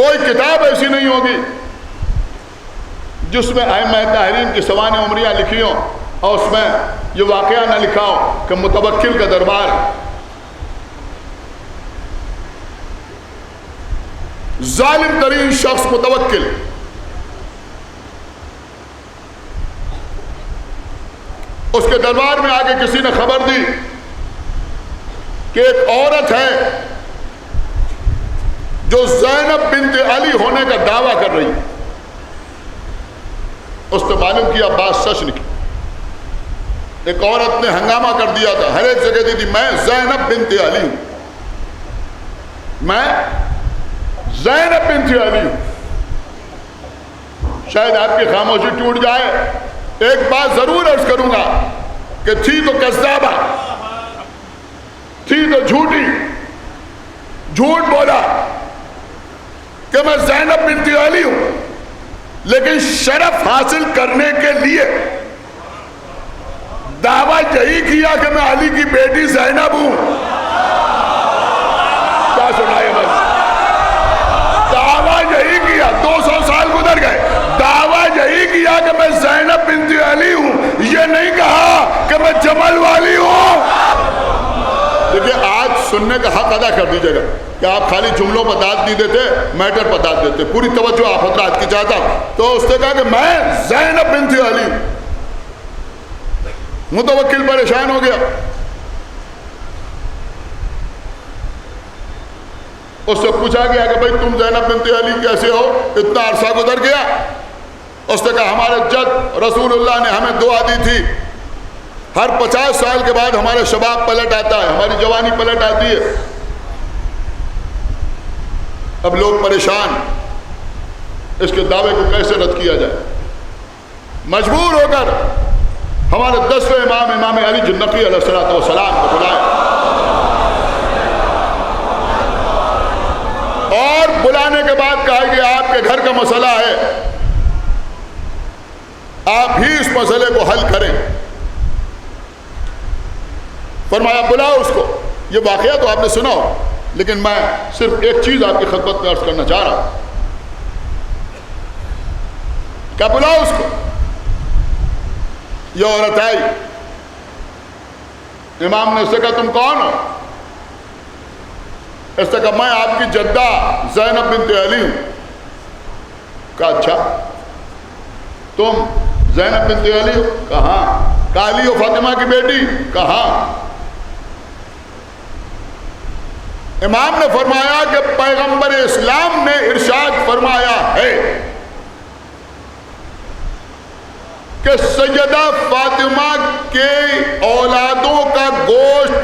کوئی کتاب ایسی نہیں ہوگی جس میں ائمہ طاہرین کی سوانح عمریہ لکھی ہوں اور اس میں یہ واقعہ نہ لکھا ہو کہ متوکل کا دربار ظالم ترین شخص متوکل اس کے دربار میں آگے کسی نے خبر دی کہ ایک عورت ہے جو زینب بنت علی ہونے کا دعویٰ کر رہی. اس نے معلوم کیا بات سچ نکلی. ایک عورت نے ہنگامہ کر دیا تھا, ہر ایک جگہ دی تھی میں زینب بنت علی ہوں, میں زینب بنت علی ہوں. شاید آپ کی خاموشی ٹوٹ جائے. ایک بات ضرور عرض کروں گا کہ تھی تو کذابہ, تھی تو جھوٹی, جھوٹ بولا کہ میں زینب بنت علی ہوں, لیکن شرف حاصل کرنے کے لیے دعویٰ یہی کیا کہ میں علی کی بیٹی زینب ہوں. کیا سنائے بس, دعویٰ یہی کیا, 200 سال گزر گئے, دعویٰ یہی کیا کہ میں زینب بنت علی ہوں, یہ نہیں کہا کہ میں جمل والی ہوں. دیکھیں آج سننے کا حق ادا کر دیجیے گا کہ آپ خالی جملوں پر داد نہیں دیتے, میٹر پر داد دیتے. پوری توجہ آپ حضرات کی چاہتا ہوں. تو اس نے کہا کہ میں زینب بنت علی ہوں. متوکل پریشان ہو گیا. اس سے پوچھا گیا کہ بھائی تم زینب بنت علی کیسے ہو, اتنا عرصہ گزر گیا. اس نے کہا ہمارے جد رسول اللہ نے ہمیں دعا دی تھی, ہر 50 سال کے بعد ہمارے شباب پلٹ آتا ہے, ہماری جوانی پلٹ آتی ہے. اب لوگ پریشان, اس کے دعوے کو کیسے رد کیا جائے. مجبور ہو کر ہمارے 10ویں امام امام علی جنقی علیہ السلام کو بلایا, اور بلانے کے بعد کہا کہ آپ کے گھر کا مسئلہ ہے, آپ ہی اس مسئلے کو حل کریں. فرمایا بلاؤ اس کو. یہ واقعہ تو آپ نے سنا ہو, لیکن میں صرف ایک چیز آپ کی خدمت میں عرض کرنا چاہ رہا ہوں. کیا بلاؤ اس کو. یہ عورت آئی, امام نے اس سے کہا تم کون ہو. اس نے کہا میں آپ کی جدہ زینب بنت علی ہوں. کہا اچھا تم زینب بنت علی ہو. کہاں. کہا علی و فاطمہ کی بیٹی. کہاں. امام نے فرمایا کہ پیغمبر اسلام نے ارشاد فرمایا ہے کہ سیدہ فاطمہ کے اولادوں کا گوشت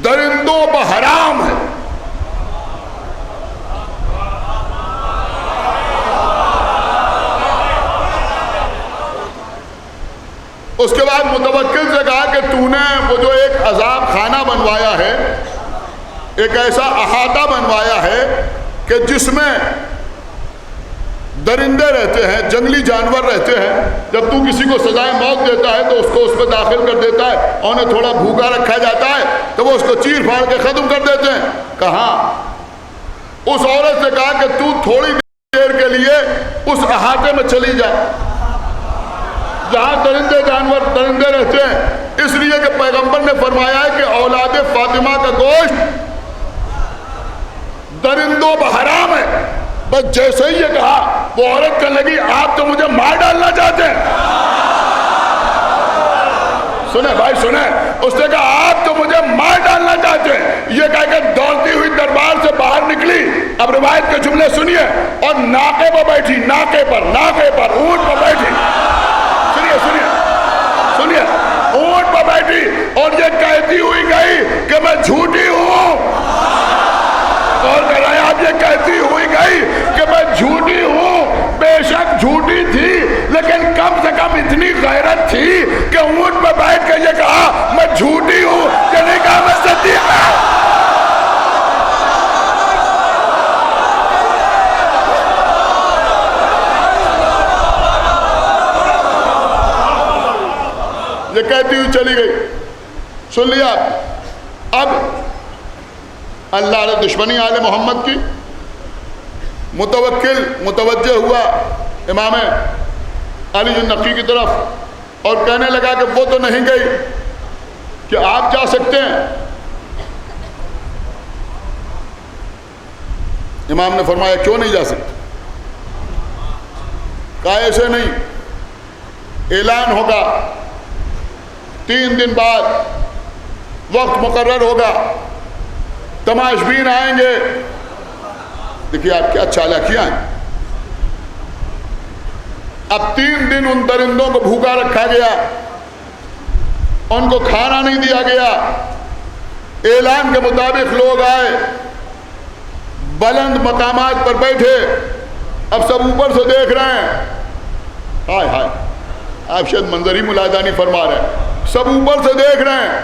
درندوں پر حرام ہے. اس کے بعد متوکل سے کہا کہ تو نے وہ جو ایک عذاب خانہ بنوایا ہے, ایک ایسا احاطہ بنوایا ہے کہ جس میں درندے رہتے ہیں, جنگلی جانور رہتے ہیں, جب تو کسی کو سزائے موت دیتا ہے تو اس کو اس پہ داخل کر دیتا ہے, اور انہیں تھوڑا بھوکا رکھا جاتا ہے تو وہ اس کو چیر پھاڑ کے ختم کر دیتے ہیں. کہاں. اس عورت سے کہا کہ تو تھوڑی دیر کے لیے اس احاطے میں چلی جا جہاں درندے جانور درندے رہتے ہیں, اس لیے کہ پیغمبر نے فرمایا ہے کہ اولاد فاطمہ کا گوشت درندوں پر حرام ہے. بس جیسے ہی یہ کہا وہ عورت کہنے لگی آپ تو مجھے مار ڈالنا چاہتے ہیں. سنیں بھائی سنیں, اس نے کہا آپ تو مجھے مار ڈالنا چاہتے ہیں. یہ کہہ کے دوڑتی ہوئی دربار سے باہر نکلی. اب روایت کے جملے سنیے, اور ناکے پر بیٹھی, ناکے پر اونٹ پر بیٹھی. سنیے اونٹ پر بیٹھی, اور یہ کہتی ہوئی گئی کہ میں جھوٹی ہوں. اور کرایا آپ, یہ کہتی ہوئی گئی کہ میں جھوٹی ہوں. بے شک جھوٹی تھی, لیکن کم سے کم اتنی غیرت تھی کہ اونٹ پر بیٹھ کے یہ کہا میں جھوٹی ہوں, کہ نہیں کہا میں صدیق ہوں. یہ کہتی ہوئی چلی گئی. سن لیا. اب اللہ نے دشمنی آل محمد کی, متوکل متوجہ ہوا امام علی النقی کی طرف اور کہنے لگا کہ وہ تو نہیں گئی، کہ آپ جا سکتے ہیں؟ امام نے فرمایا کیوں نہیں جا سکتے؟ کہا ایسے نہیں، اعلان ہوگا 3 دن بعد، وقت مقرر ہوگا، تماشبین آئیں گے۔ دیکھیے آپ کیا چالاکیاں ہیں۔ اب 3 دن ان درندوں کو بھوکا رکھا گیا، ان کو کھانا نہیں دیا گیا، اعلان کے مطابق لوگ آئے، بلند مقامات پر بیٹھے، اب سب اوپر سے دیکھ رہے ہیں، ہائے ہائے، آپ شاید منظر ہی ملاحظہ نہیں فرما رہے ہیں، سب اوپر سے دیکھ رہے ہیں،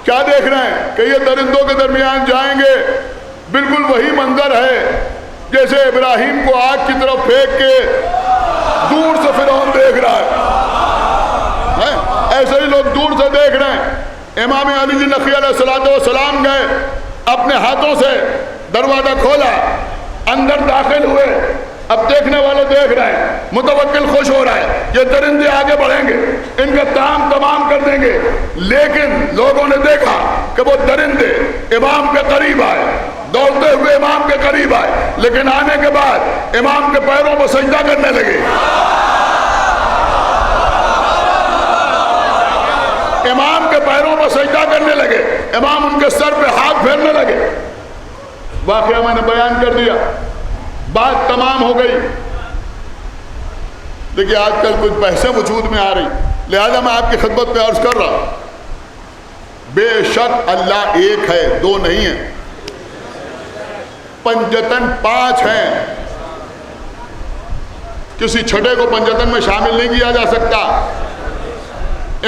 کیا دیکھ رہے ہیں؟ کہ یہ درندوں کے درمیان جائیں گے، بالکل وہی منظر ہے جیسے ابراہیم کو آگ کی طرف پھینک کے دور سے فرعون دیکھ رہا ہے، ایسے ہی لوگ دور سے دیکھ رہے ہیں۔ امام علی نقی علیہ السلام گئے، اپنے ہاتھوں سے دروازہ کھولا، اندر داخل ہوئے، اب دیکھنے والے دیکھ رہے ہیں، متوکل خوش ہو رہا ہے، یہ درندے آگے بڑھیں گے، ان کا کام تمام کر دیں گے۔ لیکن لوگوں نے دیکھا کہ وہ درندے امام کے قریب آئے، دوڑتے ہوئے امام کے قریب آئے، لیکن آنے کے بعد امام کے پیروں پر سجدہ کرنے لگے، امام کے پیروں پر سجدہ کرنے لگے، امام ان کے سر پہ ہاتھ پھیرنے لگے۔ واقعہ میں نے بیان کر دیا، بات تمام ہو گئی۔ دیکھیے آج کل کچھ بحثیں وجود میں آ رہی، لہذا میں آپ کی خدمت پہ عرض کر رہا ہوں، بے شک اللہ ایک ہے، 2 نہیں ہیں، پنجتن 5 ہیں، کسی چھٹے کو پنجتن میں شامل نہیں کیا جا سکتا۔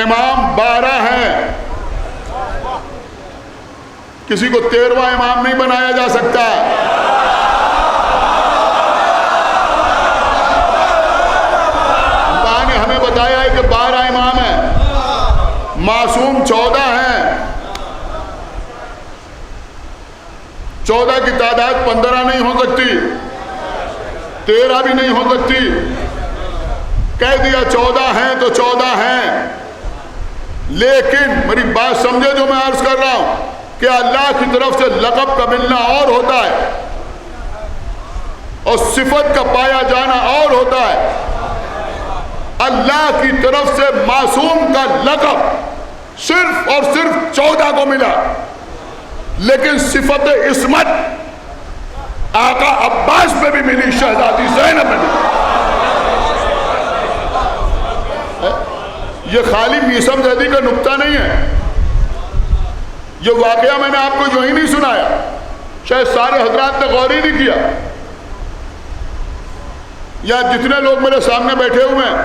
امام 12 ہیں، کسی کو 13واں امام نہیں بنایا جا سکتا۔ اللہ نے ہمیں بتایا ہے کہ 12 امام ہیں، معصوم 14 ہیں، 14 کی تعداد 15 نہیں ہو سکتی، 13 بھی نہیں ہو سکتی، کہہ دیا 14 ہیں تو 14 ہیں۔ لیکن میری بات سمجھے جو میں عرض کر رہا ہوں کہ اللہ کی طرف سے لقب کا ملنا اور ہوتا ہے اور صفت کا پایا جانا اور ہوتا ہے۔ اللہ کی طرف سے معصوم کا لقب صرف اور صرف 14 کو ملا، لیکن صفت عصمت آقا عباس پہ بھی ملی، شہزادی زینب میں ملی۔ یہ خالی میثم زیدی کا نکتہ نہیں ہے، یہ واقعہ میں نے آپ کو جو ہی نہیں سنایا، شاید سارے حضرات نے غور ہی نہیں کیا، یا جتنے لوگ میرے سامنے بیٹھے ہوئے ہیں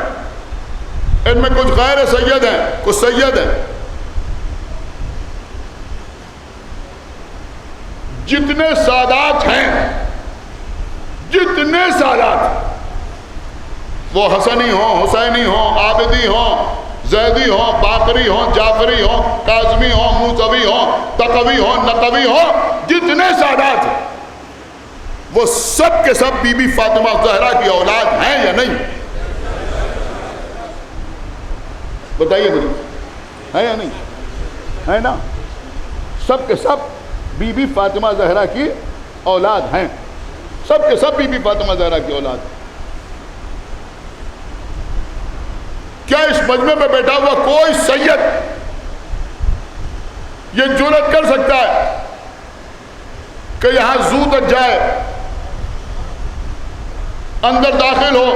ان میں کچھ غیر سید ہیں، کچھ سید ہیں۔ جتنے سادات ہیں، جتنے سادات، وہ حسنی ہوں، حسینی ہوں، عابدی ہوں، زیدی ہوں، باقری ہوں، جعفری ہوں، کاظمی ہوں، موسوی ہوں، تقوی ہوں، نقوی ہوں، جتنے سادات ہیں وہ سب کے سب بی بی فاطمہ زہرا کی اولاد ہیں یا نہیں؟ بتائیے مجھے، ہے یا نہیں؟ ہے نا؟ سب کے سب بی بی فاطمہ زہرا کی اولاد ہیں، سب کے سب بی بی فاطمہ زہرا کی اولاد ہیں۔ کیا اس مجمع میں بیٹھا ہوا کوئی سید یہ جرأت کر سکتا ہے کہ یہاں زو تک جائے، اندر داخل ہو،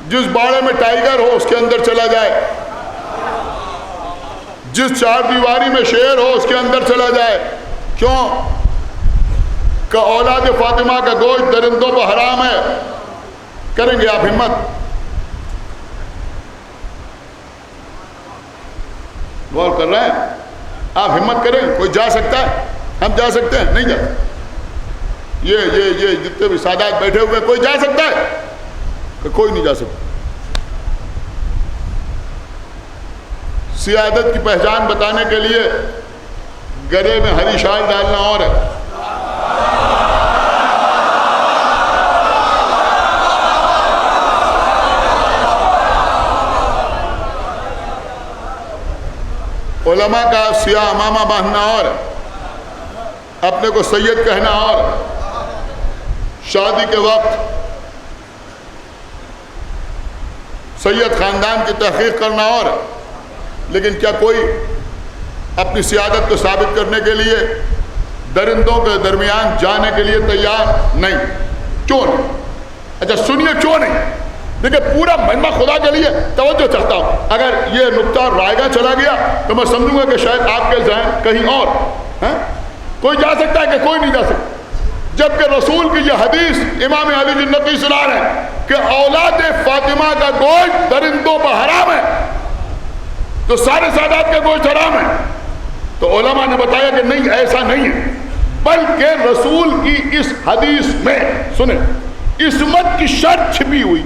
جس باڑے میں ٹائیگر ہو اس کے اندر چلا جائے، جس چار دیواری میں شیر ہو اس کے اندر چلا جائے؟ کیوں کہ اولاد فاطمہ کا گوشت درندوں پر حرام ہے؟ کریں گے آپ ہمت؟ غور کر رہے ہیں آپ؟ ہمت کریں، کوئی جا سکتا ہے؟ ہم جا سکتے ہیں؟ نہیں جا سکتے۔ یہ جتنے بھی سادات بیٹھے ہوئے، کوئی جا سکتا ہے؟ کہ کوئی نہیں جا سکتا۔ سیادت کی پہچان بتانے کے لیے گلے میں ہری شال ڈالنا اور ہے. علماء کا سیاہ امامہ باندھنا اور اپنے کو سید کہنا اور شادی کے وقت سید خاندان کی تحقیق کرنا اور لیکن کیا کوئی اپنی سیادت کو ثابت کرنے کے لیے درندوں کے درمیان جانے کے لیے تیار نہیں؟ کیوں نہیں؟ اچھا سنیے کیوں نہیں. دیکھیں پورا مجمع خدا کے لیے توجہ چاہتا ہوں. اگر یہ نقطہ رائے گاہ چلا گیا تو میں سمجھوں گا کہ شاید آپ کے ذہن کہیں اور ہے. کوئی جا سکتا ہے کہ کوئی نہیں جا سکتا. جبکہ رسول کی یہ حدیث امام علی جنتی سنا رہے ہیں کہ اولاد فاطمہ کا گوشت درندوں پر حرام ہے تو سارے سادات کا گوشت حرام ہے. تو علماء نے بتایا کہ نہیں، ایسا نہیں ہے، بلکہ رسول کی اس حدیث میں سنیں عصمت کی شرط چھپی ہوئی.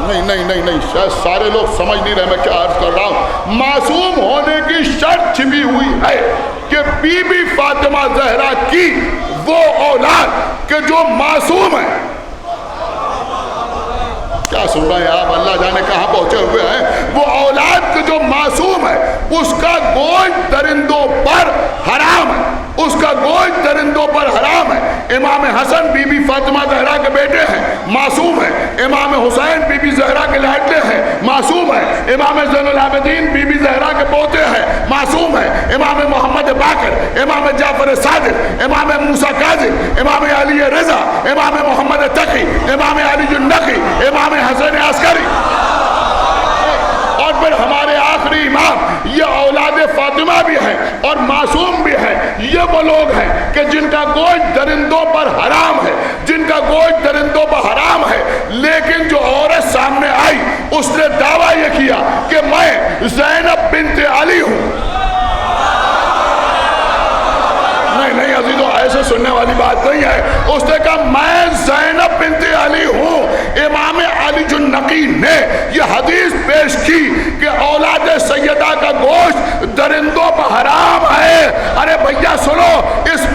نہیں شاید سارے لوگ سمجھ نہیں رہے میں کیا عرض کر رہا ہوں. معصوم ہونے کی شرط چھپی ہوئی ہے کہ بی بی فاطمہ زہرا کی وہ اولاد کہ جو معصوم ہے. کیا سن رہے ہیں آپ؟ اللہ جانے کہاں پہنچے ہوئے ہیں. وہ اولاد کہ جو معصوم ہے اس کا گوشت درندوں پر حرام ہے، اس کا گوشت درندوں پر حرام ہے. امام حسن بی بی فاطمہ زہرا کے بیٹے ہیں، معصوم ہیں. امام حسین بی بی زہرا کے لاڈلے ہیں، معصوم ہیں. امام زین العابدین بی بی زہرا کے پوتے ہیں، معصوم ہیں. امام محمد باقر، امام جعفر صادق، امام موسیٰ کاظم، امام علی رضا، امام محمد تقی، امام علی النقی، امام حسن عسکری، اور پھر ہمارے آخری امام یہ اولاد فاطمہ بھی ہیں اور معصوم بھی ہیں. یہ وہ لوگ ہیں کہ جن کا گوشت درندوں پر حرام ہے، جن کا گوشت درندوں پر حرام ہے. لیکن جو عورت سامنے آئی اس نے دعویٰ یہ کیا کہ میں زینب بنت علی ہوں. نہیں عزیزوں، ایسے سننے والی بات نہیں ہے. اس نے کہا میں زینب بنت علی ہوں. امام علی النقی نے یہ حدیث پیش کی کہ اولاد سیدہ کا گوشت درندوں پر حرام ہے. ارے بھیا سنو، اس